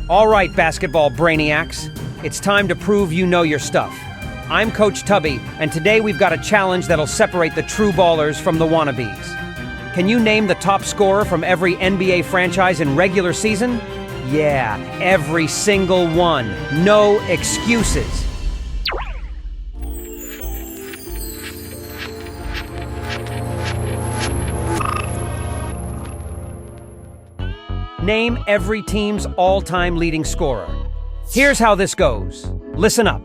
All right, basketball brainiacs. It's time to prove you know your stuff. I'm Coach Tubby, and today we've got a challenge that'll separate the true ballers from the wannabes. Can you name the top scorer from every NBA franchise in regular season? Yeah, every single one. No excuses. Name every team's all-time leading scorer. Here's how this goes. Listen up.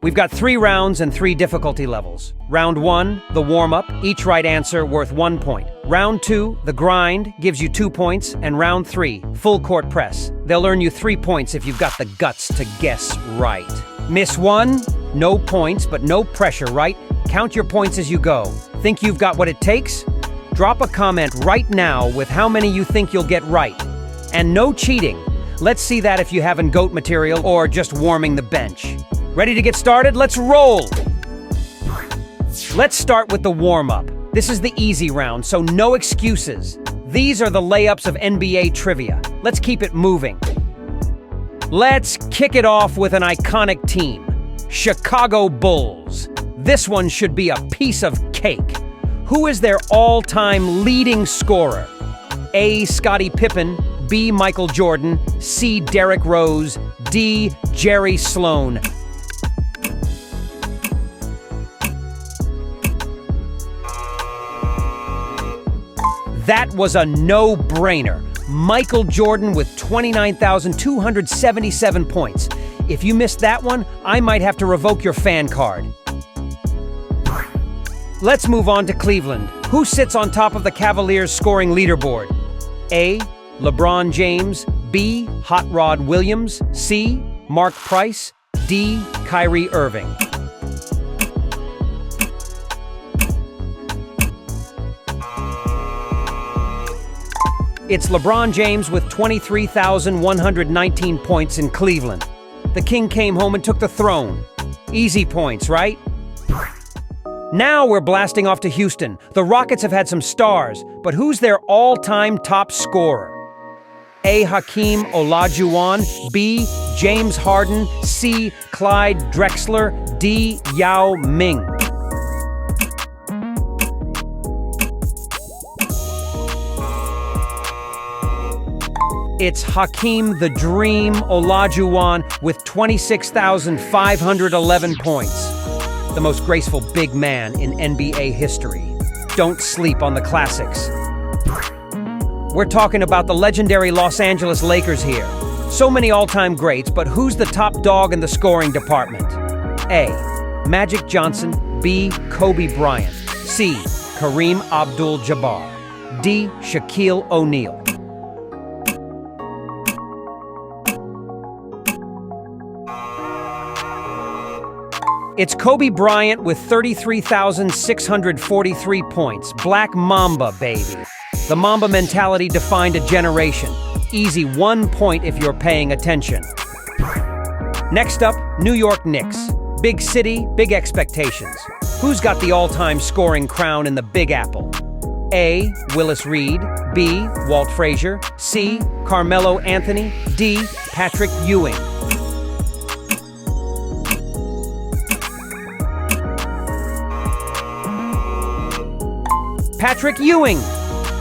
We've got 3 rounds and 3 difficulty levels. Round 1, the warm-up, each right answer worth 1 point. Round 2, the grind, gives you 2 points. And round 3, full court press. They'll earn you 3 points if you've got the guts to guess right. Miss 1? No points, but no pressure, right? Count your points as you go. Think you've got what it takes? Drop a comment right now with how many you think you'll get right. And no cheating. Let's see that if you haven't GOAT material or just warming the bench. Ready to get started? Let's roll! Let's start with the warm-up. This is the easy round, so no excuses. These are the layups of NBA trivia. Let's keep it moving. Let's kick it off with an iconic team. Chicago Bulls. This one should be a piece of cake. Who is their all-time leading scorer? A. Scottie Pippen, B. Michael Jordan, C. Derrick Rose, D. Jerry Sloan. That was a no-brainer. Michael Jordan with 29,277 points. If you missed that one, I might have to revoke your fan card. Let's move on to Cleveland. Who sits on top of the Cavaliers' scoring leaderboard? A. LeBron James, B. Hot Rod Williams, C. Mark Price, D. Kyrie Irving. It's LeBron James with 23,119 points in Cleveland. The king came home and took the throne. Easy points, right? Now we're blasting off to Houston. The Rockets have had some stars, but who's their all-time top scorer? A. Hakeem Olajuwon, B. James Harden, C. Clyde Drexler, D. Yao Ming. It's Hakeem the Dream Olajuwon with 26,511 points. The most graceful big man in NBA history. Don't sleep on the classics. We're talking about the legendary Los Angeles Lakers here. So many all-time greats, but who's the top dog in the scoring department? A. Magic Johnson, B. Kobe Bryant, C. Kareem Abdul-Jabbar, D. Shaquille O'Neal. It's Kobe Bryant with 33,643 points. Black Mamba, baby. The Mamba mentality defined a generation. Easy 1 point if you're paying attention. Next up, New York Knicks. Big city, big expectations. Who's got the all-time scoring crown in the Big Apple? A. Willis Reed, B. Walt Frazier, C. Carmelo Anthony, D. Patrick Ewing. Patrick Ewing,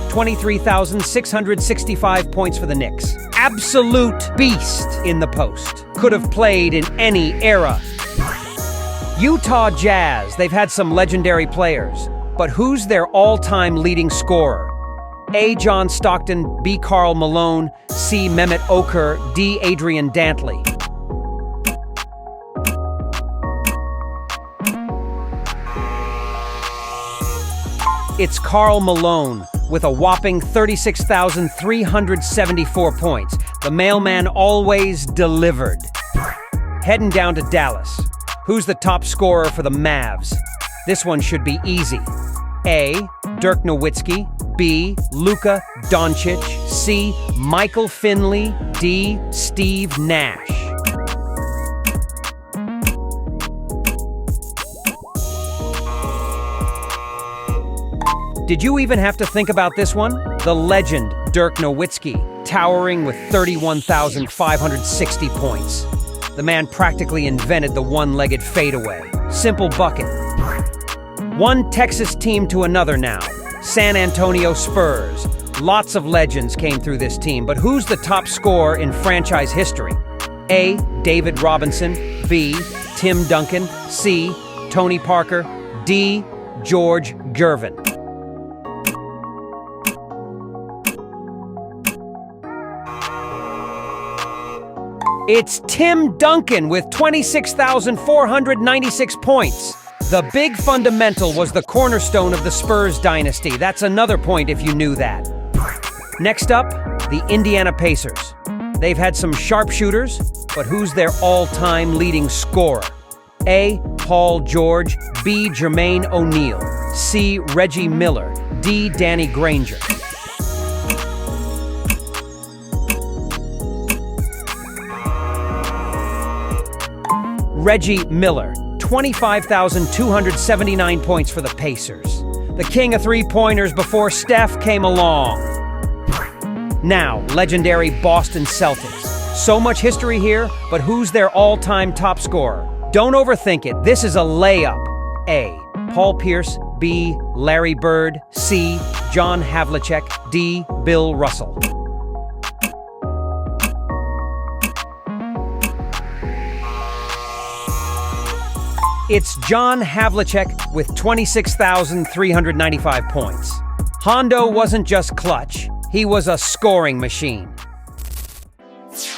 23,665 points for the Knicks. Absolute beast in the post. Could have played in any era. Utah Jazz, they've had some legendary players, but who's their all-time leading scorer? A. John Stockton, B. Karl Malone, C. Mehmet Okur, D. Adrian Dantley. It's Karl Malone with a whopping 36,374 points. The mailman always delivered. Heading down to Dallas. Who's the top scorer for the Mavs? This one should be easy. A. Dirk Nowitzki, B. Luka Doncic, C. Michael Finley, D. Steve Nash. Did you even have to think about this one? The legend, Dirk Nowitzki. towering with 31,560 points. The man practically invented the one-legged fadeaway. Simple bucket. One Texas team to another now. San Antonio Spurs. Lots of legends came through this team, but who's the top scorer in franchise history? A. David Robinson. B. Tim Duncan. C. Tony Parker. D. George Gervin. It's Tim Duncan with 26,496 points. The big fundamental was the cornerstone of the Spurs dynasty. That's another point if you knew that. Next up, the Indiana Pacers. They've had some sharpshooters, but who's their all-time leading scorer? A. Paul George. B. Jermaine O'Neal. C. Reggie Miller. D. Danny Granger. Reggie Miller, 25,279 points for the Pacers. The king of three-pointers before Steph came along. Now, legendary Boston Celtics. So much history here, but who's their all-time top scorer? Don't overthink it. This is a layup. A. Paul Pierce. B. Larry Bird. C. John Havlicek. D. Bill Russell. It's John Havlicek with 26,395 points. Hondo wasn't just clutch, he was a scoring machine.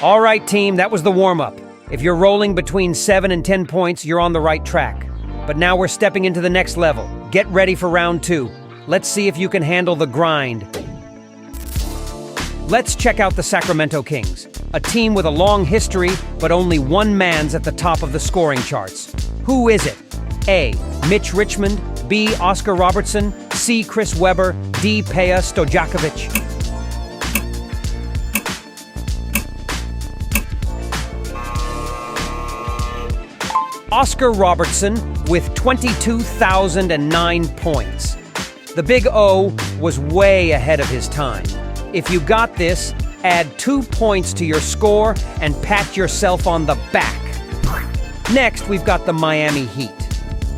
All right, team, that was the warm-up. If you're rolling between 7 and 10 points, you're on the right track. But now we're stepping into the next level. Get ready for round 2. Let's see if you can handle the grind. Let's check out the Sacramento Kings, a team with a long history, but only one man's at the top of the scoring charts. Who is it? A. Mitch Richmond. B. Oscar Robertson. C. Chris Webber. D. Peja Stojakovic. Oscar Robertson with 22,009 points. The Big O was way ahead of his time. If you got this, add 2 points to your score and pat yourself on the back. Next, we've got the Miami Heat.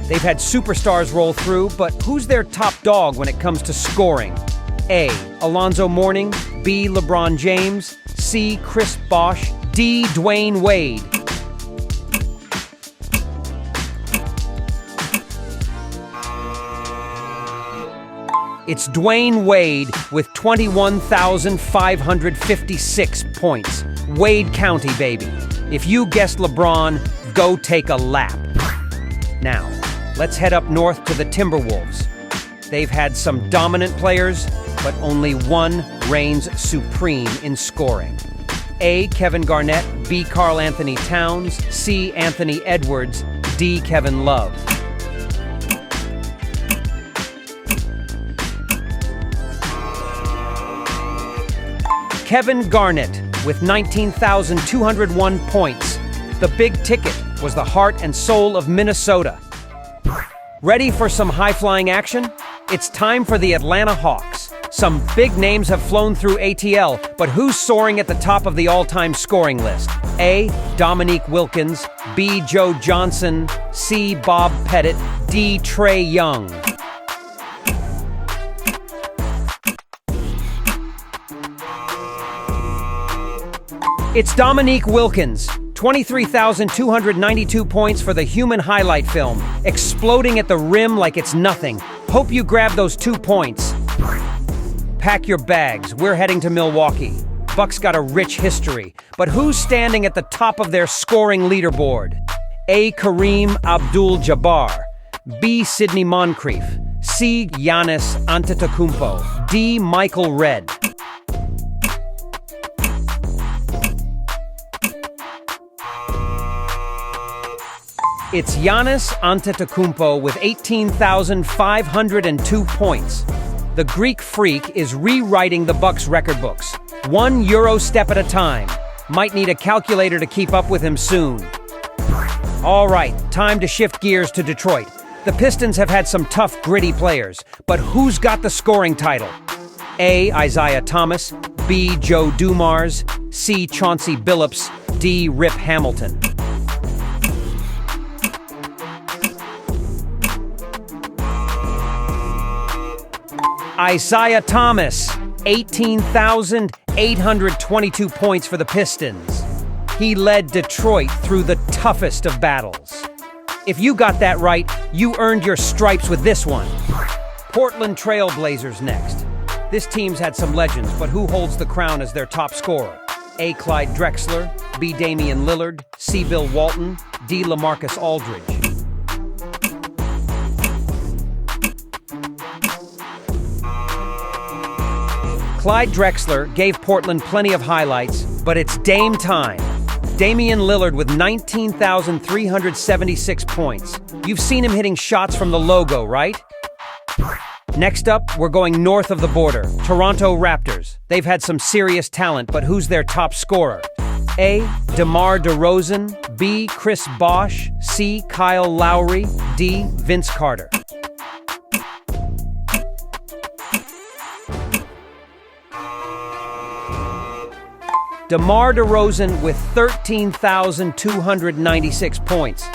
They've had superstars roll through, but who's their top dog when it comes to scoring? A. Alonzo Mourning. B. LeBron James. C. Chris Bosh. D. Dwayne Wade. It's Dwayne Wade with 21,556 points. Wade County, baby. If you guessed LeBron, go take a lap. Now, let's head up north to the Timberwolves. They've had some dominant players, but only one reigns supreme in scoring. A. Kevin Garnett. B. Karl Anthony Towns. C. Anthony Edwards. D. Kevin Love. Kevin Garnett with 19,201 points. The big ticket was the heart and soul of Minnesota. Ready for some high-flying action? It's time for the Atlanta Hawks. Some big names have flown through ATL, but who's soaring at the top of the all-time scoring list? A. Dominique Wilkins. B. Joe Johnson. C. Bob Pettit. D. Trae Young. It's Dominique Wilkins. 23,292 points for the human highlight film, exploding at the rim like it's nothing. Hope you grab those 2 points. Pack your bags. We're heading to Milwaukee. Bucks got a rich history, but who's standing at the top of their scoring leaderboard? A. Kareem Abdul-Jabbar. B. Sidney Moncrief. C. Giannis Antetokounmpo. D. Michael Redd. It's Giannis Antetokounmpo with 18,502 points. The Greek Freak is rewriting the Bucks record books, 1 Euro step at a time. Might need a calculator to keep up with him soon. All right, time to shift gears to Detroit. The Pistons have had some tough, gritty players, but who's got the scoring title? A. Isaiah Thomas, B. Joe Dumars, C. Chauncey Billups, D. Rip Hamilton. Isaiah Thomas, 18,822 points for the Pistons. He led Detroit through the toughest of battles. If you got that right, you earned your stripes with this one. Portland Trail Blazers next. This team's had some legends, but who holds the crown as their top scorer? A. Clyde Drexler, B. Damian Lillard, C. Bill Walton, D. LaMarcus Aldridge. Clyde Drexler gave Portland plenty of highlights, but it's Dame time. Damian Lillard with 19,376 points. You've seen him hitting shots from the logo, right? Next up, we're going north of the border. Toronto Raptors. They've had some serious talent, but who's their top scorer? A. DeMar DeRozan, B. Chris Bosh, C. Kyle Lowry, D. Vince Carter. DeMar DeRozan with 13,296 points.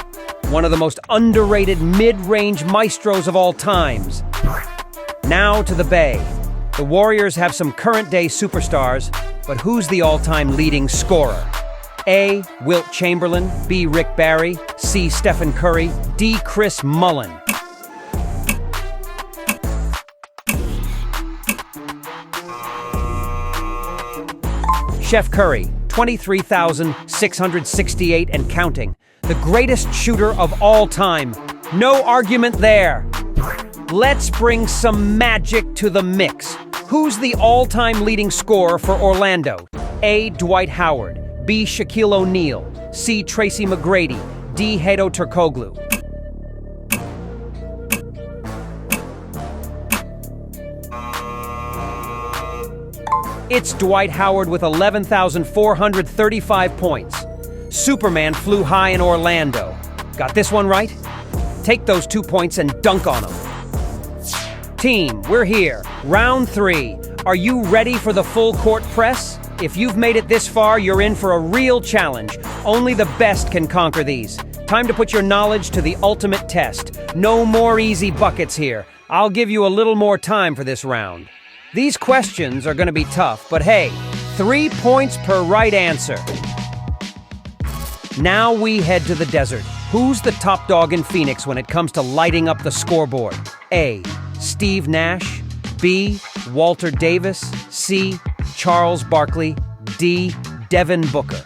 One of the most underrated mid-range maestros of all times. Now to the Bay. The Warriors have some current-day superstars, but who's the all-time leading scorer? A. Wilt Chamberlain, B. Rick Barry, C. Stephen Curry, D. Chris Mullin. Chef Curry, 23,668 and counting. The greatest shooter of all time. No argument there. Let's bring some magic to the mix. Who's the all-time leading scorer for Orlando? A. Dwight Howard, B. Shaquille O'Neal, C. Tracy McGrady, D. Hedo Turkoglu. It's Dwight Howard with 11,435 points. Superman flew high in Orlando. Got this one right? Take those 2 points and dunk on them. Team, we're here. Round 3. Are you ready for the full court press? If you've made it this far, you're in for a real challenge. Only the best can conquer these. Time to put your knowledge to the ultimate test. No more easy buckets here. I'll give you a little more time for this round. These questions are going to be tough, but hey, 3 points per right answer. Now we head to the desert. Who's the top dog in Phoenix when it comes to lighting up the scoreboard? A. Steve Nash, B. Walter Davis, C. Charles Barkley, D. Devin Booker.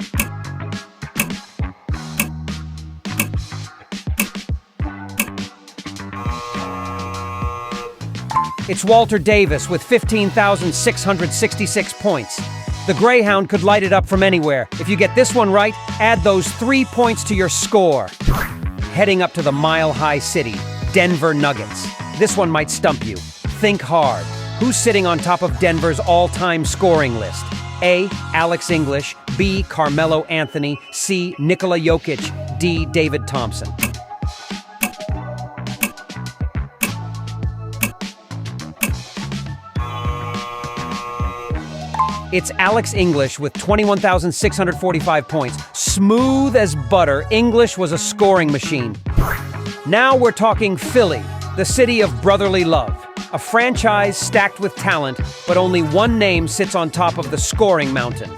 It's Walter Davis with 15,666 points. The Greyhound could light it up from anywhere. If you get this one right, add those 3 points to your score. Heading up to the mile-high city, Denver Nuggets. This one might stump you. Think hard. Who's sitting on top of Denver's all-time scoring list? A. Alex English, B. Carmelo Anthony, C. Nikola Jokic, D. David Thompson. It's Alex English with 21,645 points. Smooth as butter, English was a scoring machine. Now we're talking Philly, the city of brotherly love. A franchise stacked with talent, but only one name sits on top of the scoring mountain.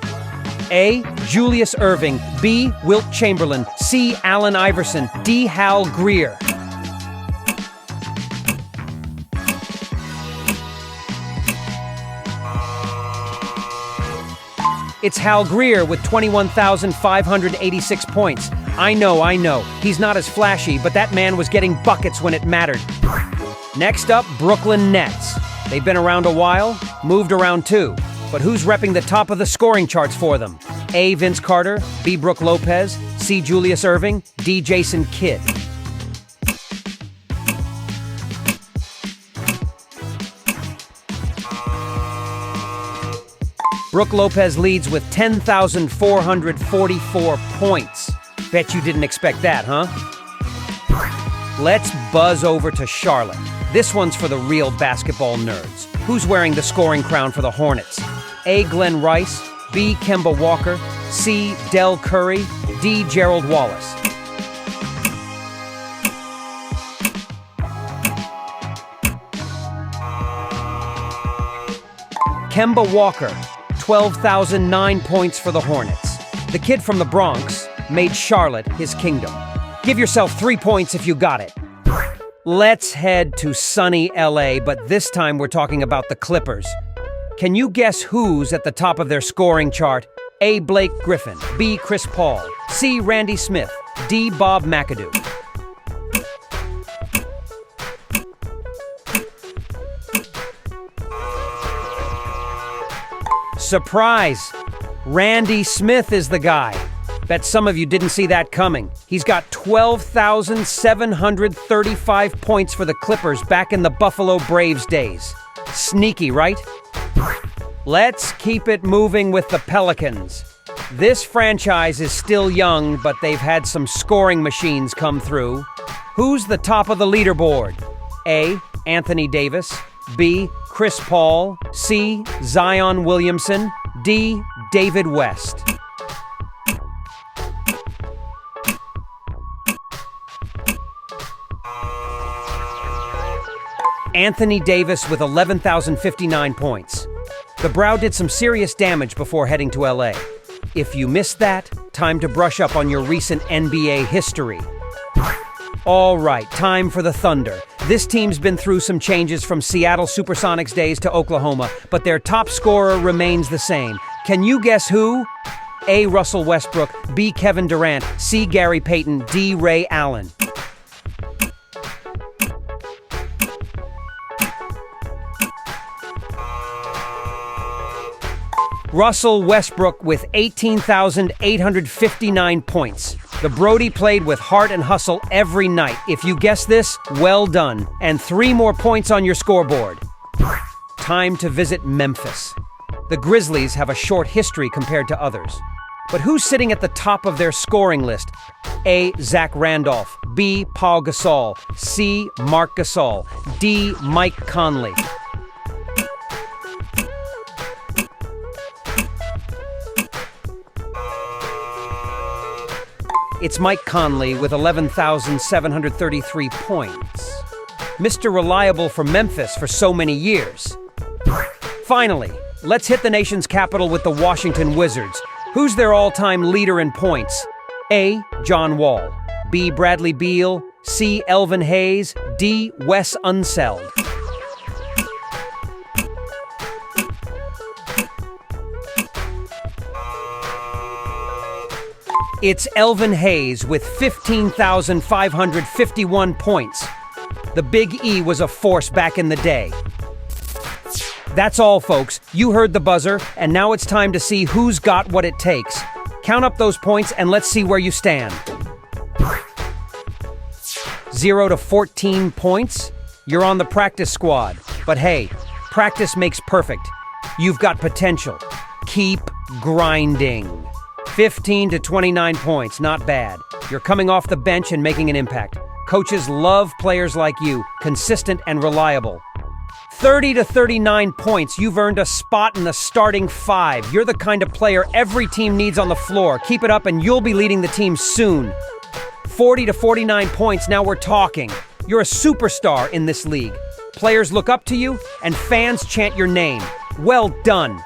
A. Julius Erving, B. Wilt Chamberlain, C. Allen Iverson, D. Hal Greer. It's Hal Greer with 21,586 points. I know. He's not as flashy, but that man was getting buckets when it mattered. Next up, Brooklyn Nets. They've been around a while, moved around too. But who's repping the top of the scoring charts for them? A. Vince Carter, B. Brook Lopez, C. Julius Erving, D. Jason Kidd. Brook Lopez leads with 10,444 points. Bet you didn't expect that, huh? Let's buzz over to Charlotte. This one's for the real basketball nerds. Who's wearing the scoring crown for the Hornets? A. Glenn Rice, B. Kemba Walker, C. Del Curry, D. Gerald Wallace. Kemba Walker, 12,009 points for the Hornets. The kid from the Bronx made Charlotte his kingdom. Give yourself 3 points if you got it. Let's head to sunny LA, but this time we're talking about the Clippers. Can you guess who's at the top of their scoring chart? A. Blake Griffin, B. Chris Paul, C. Randy Smith, D. Bob McAdoo. Surprise! Randy Smith is the guy. Bet some of you didn't see that coming. He's got 12,735 points for the Clippers back in the Buffalo Braves days. Sneaky, right? Let's keep it moving with the Pelicans. This franchise is still young, but they've had some scoring machines come through. Who's the top of the leaderboard? A. Anthony Davis, B. Chris Paul, C. Zion Williamson, D. David West. Anthony Davis with 11,059 points. The Brow did some serious damage before heading to LA. If you missed that, time to brush up on your recent NBA history. All right, time for the Thunder. This team's been through some changes from Seattle Supersonics days to Oklahoma, but their top scorer remains the same. Can you guess who? A. Russell Westbrook, B. Kevin Durant, C. Gary Payton, D. Ray Allen. Russell Westbrook with 18,859 points. The Brody played with heart and hustle every night. If you guessed this, well done. And 3 more points on your scoreboard. Time to visit Memphis. The Grizzlies have a short history compared to others. But who's sitting at the top of their scoring list? A. Zach Randolph, B. Paul Gasol, C. Mark Gasol, D. Mike Conley. It's Mike Conley with 11,733 points. Mr. Reliable for Memphis for so many years. Finally, let's hit the nation's capital with the Washington Wizards. Who's their all-time leader in points? A. John Wall, B. Bradley Beal, C. Elvin Hayes, D. Wes Unseld. It's Elvin Hayes with 15,551 points. The Big E was a force back in the day. That's all, folks. You heard the buzzer, and now it's time to see who's got what it takes. Count up those points and let's see where you stand. 0 to 14 points? You're on the practice squad. But hey, practice makes perfect. You've got potential. Keep grinding. 15 to 29 points, not bad. You're coming off the bench and making an impact. Coaches love players like you, consistent and reliable. 30 to 39 points, you've earned a spot in the starting 5. You're the kind of player every team needs on the floor. Keep it up and you'll be leading the team soon. 40 to 49 points, now we're talking. You're a superstar in this league. Players look up to you and fans chant your name. Well done.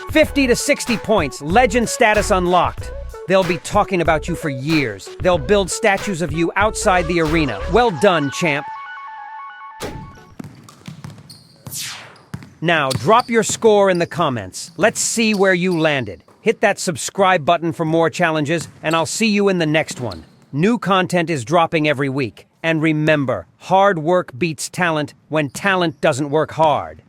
50 to 60 points, legend status unlocked. They'll be talking about you for years. They'll build statues of you outside the arena. Well done, champ. Now, drop your score in the comments. Let's see where you landed. Hit that subscribe button for more challenges, and I'll see you in the next one. New content is dropping every week. And remember, hard work beats talent when talent doesn't work hard.